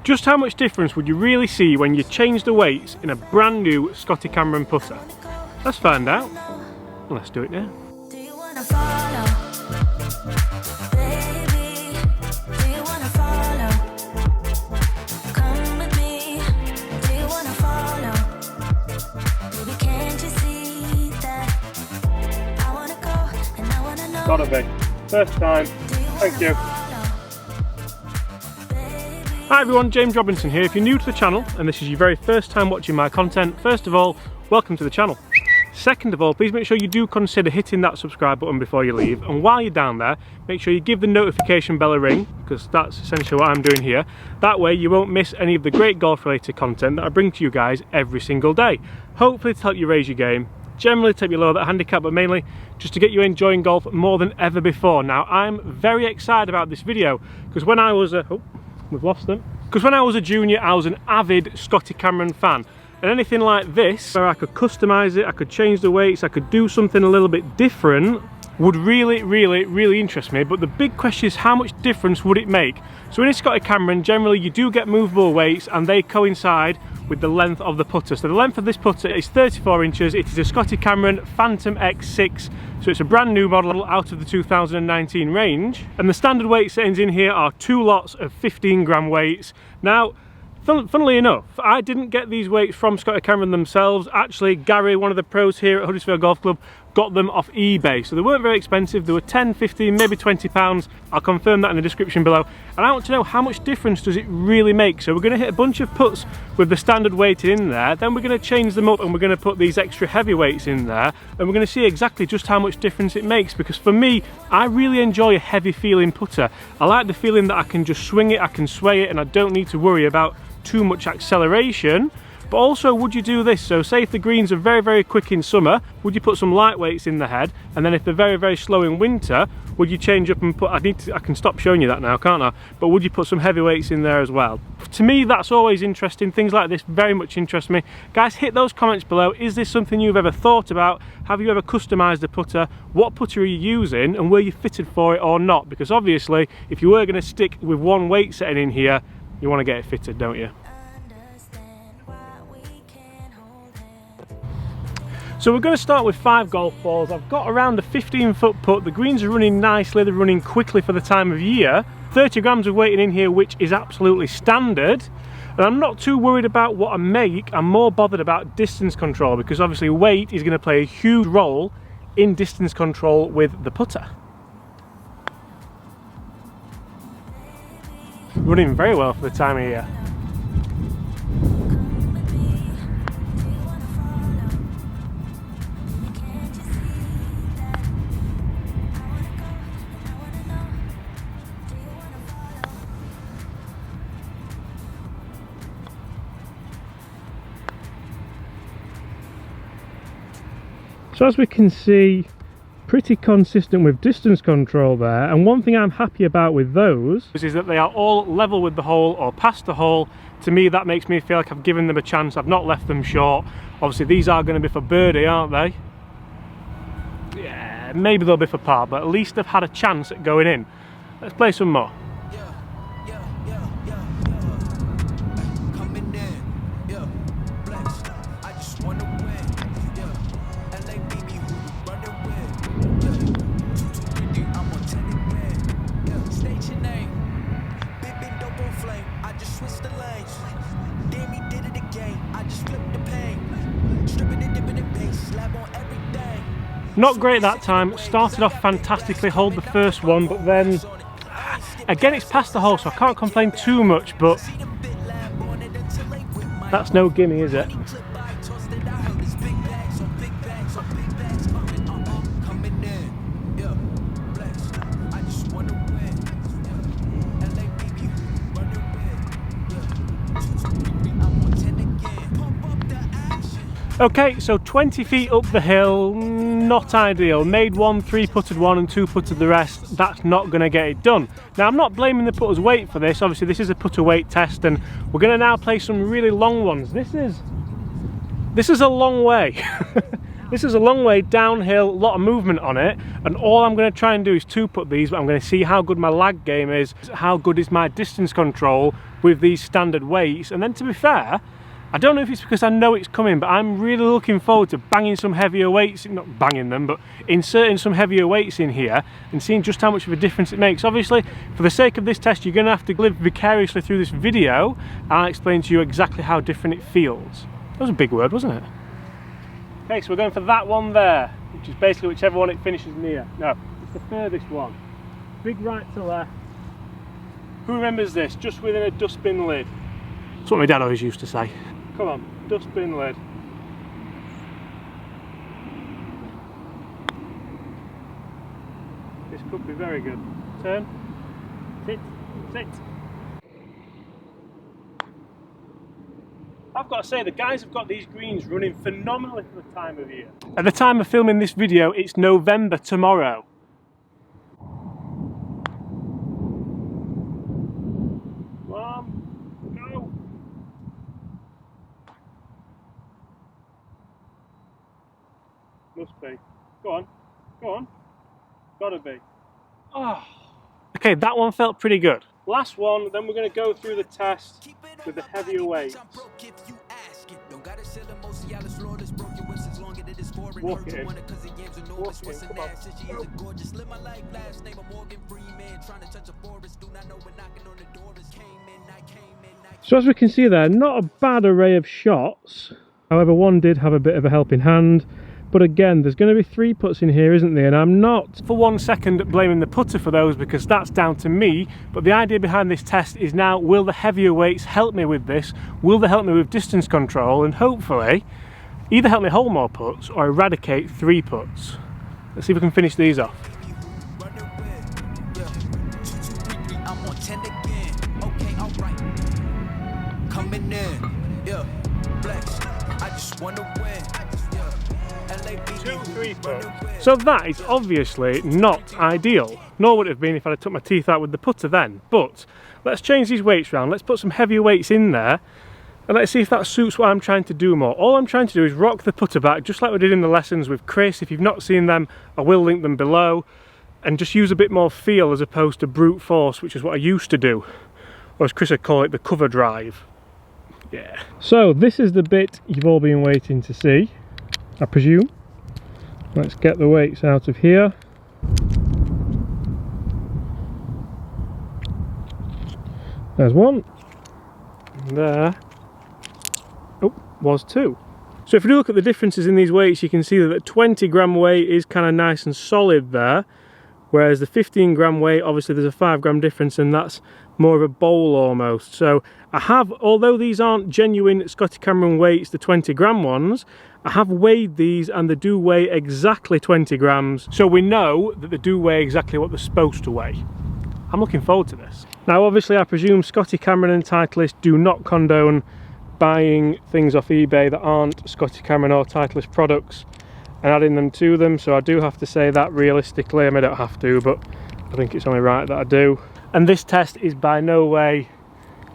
Just how much difference would you really see when you change the weights in a brand new Scotty Cameron putter? Let's find out. Let's do it now. Gotta be. First time. Thank you. Hi everyone, James Robinson here. If you're new to the channel and this is your very first time watching my content, first of all, welcome to the channel. Second of all, please make sure you do consider hitting that subscribe button before you leave, and while you're down there, make sure you give the notification bell a ring, because that's essentially what I'm doing here. That way you won't miss any of the great golf related content that I bring to you guys every single day. Hopefully to help you raise your game, generally to help you lower that handicap, but mainly just to get you enjoying golf more than ever before. Now, I'm very excited about this video because when I was we've lost them. Because when I was a junior, I was an avid Scotty Cameron fan. And anything like this, where I could customise it, I could change the weights, I could do something a little bit different, would really interest me. But the big question is, how much difference would it make? So in a Scotty Cameron, generally you do get movable weights and they coincide with the length of the putter. So the length of this putter is 34 inches. It is a Scotty Cameron Phantom X6. So it's a brand new model out of the 2019 range. And the standard weight settings in here are 2 lots of 15 gram weights. Now, funnily enough, I didn't get these weights from Scotty Cameron themselves. Actually, Gary, one of the pros here at Huddersfield Golf Club, got them off eBay. So they weren't very expensive. They were 10, 15, maybe 20 pounds. I'll confirm that in the description below. And I want to know, how much difference does it really make? So we're going to hit a bunch of putts with the standard weighting in there. Then we're going to change them up and we're going to put these extra heavy weights in there. And we're going to see exactly just how much difference it makes. Because for me, I really enjoy a heavy feeling putter. I like the feeling that I can just swing it, I can sway it, and I don't need to worry about too much acceleration. But also, would you do this? So say if the greens are very quick in summer, would you put some light weights in the head? And then if they're very slow in winter, would you change up and put, I can stop showing you that now, can't I? But would you put some heavy weights in there as well? To me, that's always interesting. Things like this very much interest me. Guys, hit those comments below. Is this something you've ever thought about? Have you ever customized a putter? What putter are you using? And were you fitted for it or not? Because obviously, if you were going to stick with one weight setting in here, you want to get it fitted, don't you? So we're going to start with 5 golf balls. I've got around a 15-foot putt. The greens are running nicely, they're running quickly for the time of year. 30 grams of weighting in here, which is absolutely standard. And I'm not too worried about what I make, I'm more bothered about distance control, because obviously weight is going to play a huge role in distance control with the putter. Running very well for the time of year. So as we can see, pretty consistent with distance control there, and one thing I'm happy about with those is that they are all level with the hole or past the hole. To me, that makes me feel like I've given them a chance, I've not left them short. Obviously these are going to be for birdie, aren't they? Yeah, maybe they'll be for par, but at least they've had a chance at going in. Let's play some more. Not great that time, started off fantastically, hold the first one, but then again it's past the hole, so I can't complain too much, but that's no gimme, is it? Okay, so 20 feet up the hill, not ideal. Made one, 3-putted one and 2-putted the rest. That's not going to get it done. Now, I'm not blaming the putter's weight for this. Obviously, this is a putter weight test, and we're going to now play some really long ones. This is a long way. This is a long way downhill, a lot of movement on it, and all I'm going to try and do is 2-putt these, but I'm going to see how good my lag game is, how good is my distance control, with these standard weights. And then, to be fair, I don't know if it's because I know it's coming, but I'm really looking forward to banging some heavier weights, not banging them, but inserting some heavier weights in here and seeing just how much of a difference it makes. Obviously, for the sake of this test, you're going to have to live vicariously through this video, and I'll explain to you exactly how different it feels. That was a big word, wasn't it? Okay, so we're going for that one there, which is basically whichever one it finishes near. No, it's the furthest one. Big right to left. Who remembers this? Just within a dustbin lid. That's what my dad always used to say. Come on, dustbin lid. This could be very good. Turn. Sit. Sit. I've got to say, the guys have got these greens running phenomenally for the time of year. At the time of filming this video, it's November tomorrow. Must be. Go on. Go on. Gotta be. Oh. Okay, that one felt pretty good. Last one, then we're going to go through the test with the heavier weights. Walk it in. Walk it in. Come on. So as we can see there, not a bad array of shots. However, one did have a bit of a helping hand. But again, there's going to be 3 putts in here, isn't there? And I'm not for 1 second blaming the putter for those, because that's down to me. But the idea behind this test is now, will the heavier weights help me with this? Will they help me with distance control? And hopefully, either help me hold more putts or eradicate 3 putts. Let's see if we can finish these off. So that is obviously not ideal, nor would it have been if I had took my teeth out with the putter then. But let's change these weights around, let's put some heavier weights in there, and let's see if that suits what I'm trying to do more. All I'm trying to do is rock the putter back, just like we did in the lessons with Chris. If you've not seen them, I will link them below, and just use a bit more feel as opposed to brute force, which is what I used to do, or as Chris would call it, the cover drive. Yeah. So this is the bit you've all been waiting to see, I presume. Let's get the weights out of here. There's one. And there. Oh, was 2. So if you do look at the differences in these weights, you can see that the 20 gram weight is kind of nice and solid there. Whereas the 15 gram weight, obviously there's a 5 gram difference, and that's more of a bowl almost. So I have, although these aren't genuine Scotty Cameron weights, the 20 gram ones, I have weighed these and they do weigh exactly 20 grams. So we know that they do weigh exactly what they're supposed to weigh. I'm looking forward to this. Now obviously I presume Scotty Cameron and Titleist do not condone buying things off eBay that aren't Scotty Cameron or Titleist products and adding them to them, so I do have to say that realistically. I mean, I don't have to, but I think it's only right that I do. And this test is by no way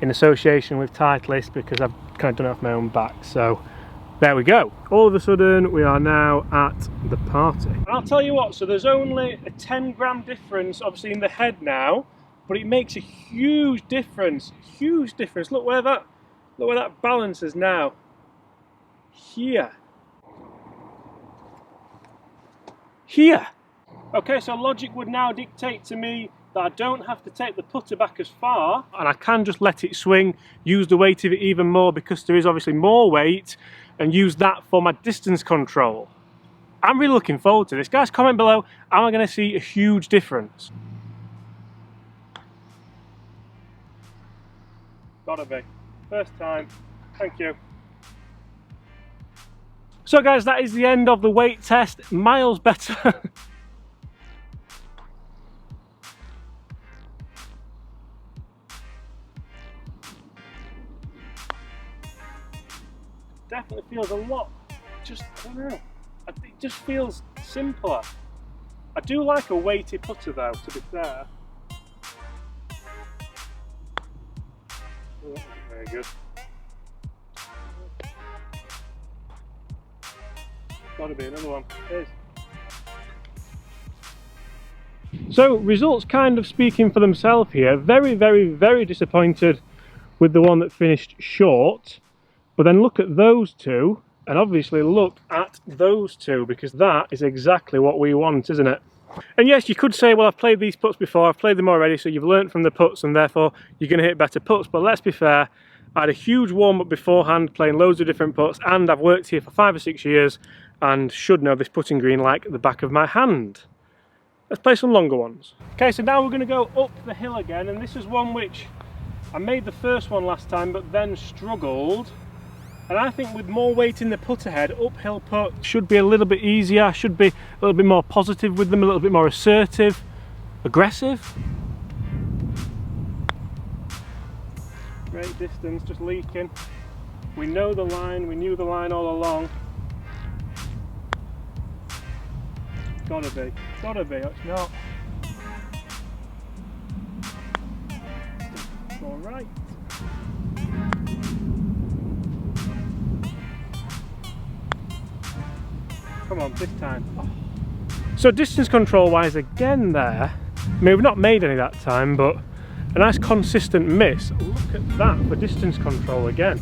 in association with Titleist, because I've kind of done it off my own back. So there we go. All of a sudden we are now at the party. And I'll tell you what, so there's only a 10 gram difference obviously in the head now, but it makes a huge difference. Huge difference. Look where that balance is now. Here. Here. Okay, so logic would now dictate to me that I don't have to take the putter back as far, and I can just let it swing, use the weight of it even more because there is obviously more weight, and use that for my distance control. I'm really looking forward to this. Guys, comment below, am I going to see a huge difference? Gotta be. First time. Thank you. So guys, that is the end of the weight test. Miles better. Definitely feels a lot, just, I don't know, it just feels simpler. I do like a weighty putter though, to be fair. Oh, very good. Gotta be another one. It is. So results kind of speaking for themselves here. Very, very, very disappointed with the one that finished short, but then look at those two, and obviously look at those two, because that is exactly what we want, isn't it? And yes, you could say, well, I've played these putts before, I've played them already, so you've learnt from the putts and therefore you're going to hit better putts. But let's be fair, I had a huge warm-up beforehand, playing loads of different putts, and I've worked here for 5 or 6 years and should know this putting green like the back of my hand. Let's play some longer ones. Okay, so now we're going to go up the hill again, and this is one which I made the first one last time but then struggled. And I think with more weight in the putter head, uphill putt should be a little bit easier. I should be a little bit more positive with them, a little bit more assertive, aggressive. Great distance, just leaking. We know the line, we knew the line all along. Gotta be, it's not. It's all right. Come on, this time. Oh. So distance control wise again there, I mean, we've not made any that time, but a nice consistent miss. Look at that for distance control again.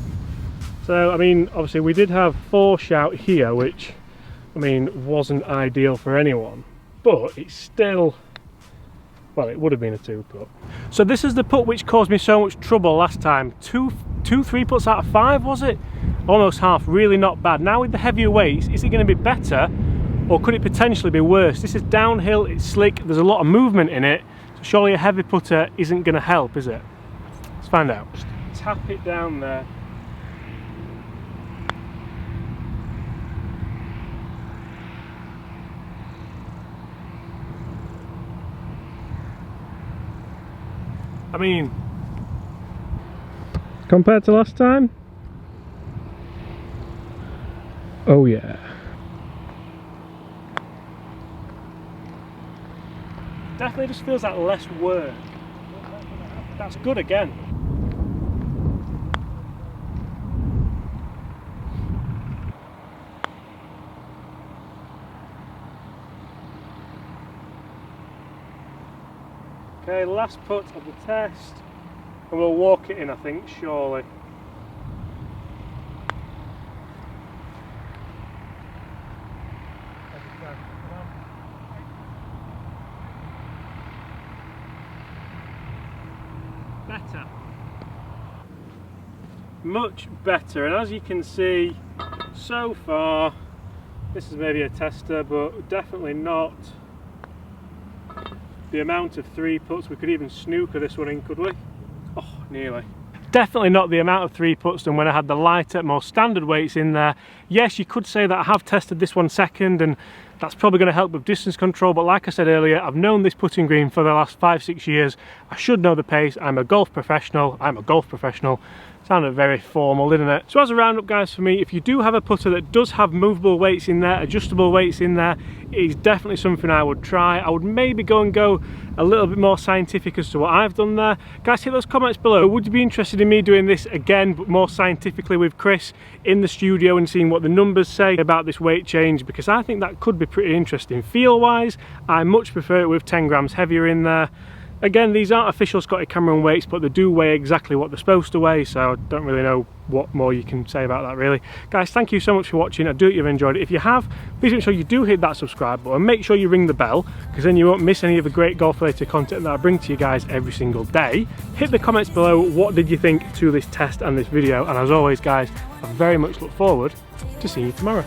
So I mean, obviously we did have 4 shout here, which I mean wasn't ideal for anyone, but it's still, well, it would have been a 2 putt. So this is the putt which caused me so much trouble last time. 3 putts out of 5, was it? Almost half, really not bad. Now with the heavier weights, is it going to be better or could it potentially be worse? This is downhill, it's slick, there's a lot of movement in it, so surely a heavy putter isn't going to help, is it? Let's find out. Just tap it down there. I mean, compared to last time, oh yeah. Definitely just feels like less work. That's good again. Okay, last putt of the test, and we'll walk it in, I think, surely. Better. Much better, and as you can see, so far, this is maybe a tester, but definitely not the amount of 3 putts. We could even snooker this one in, could we? Oh, nearly. Definitely not the amount of 3 putts than when I had the lighter, more standard weights in there. Yes, you could say that I have tested this one second, and that's probably going to help with distance control, but like I said earlier, I've known this putting green for the last 5-6 years. I should know the pace. I'm a golf professional. Sounded very formal, didn't it? So as a roundup, guys, for me, if you do have a putter that does have movable weights in there, adjustable weights in there, it is definitely something I would try. I would maybe go a little bit more scientific as to what I've done there. Guys, hit those comments below. Would you be interested in me doing this again, but more scientifically with Chris in the studio and seeing what the numbers say about this weight change? Because I think that could be pretty interesting. Feel-wise, I much prefer it with 10 grams heavier in there. Again, these aren't official Scotty Cameron weights, but they do weigh exactly what they're supposed to weigh, so I don't really know what more you can say about that, really. Guys, thank you so much for watching. I do hope you've enjoyed it. If you have, please make sure you do hit that subscribe button. Make sure you ring the bell, because then you won't miss any of the great golf-related content that I bring to you guys every single day. Hit the comments below, what did you think to this test and this video? And as always, guys, I very much look forward to seeing you tomorrow.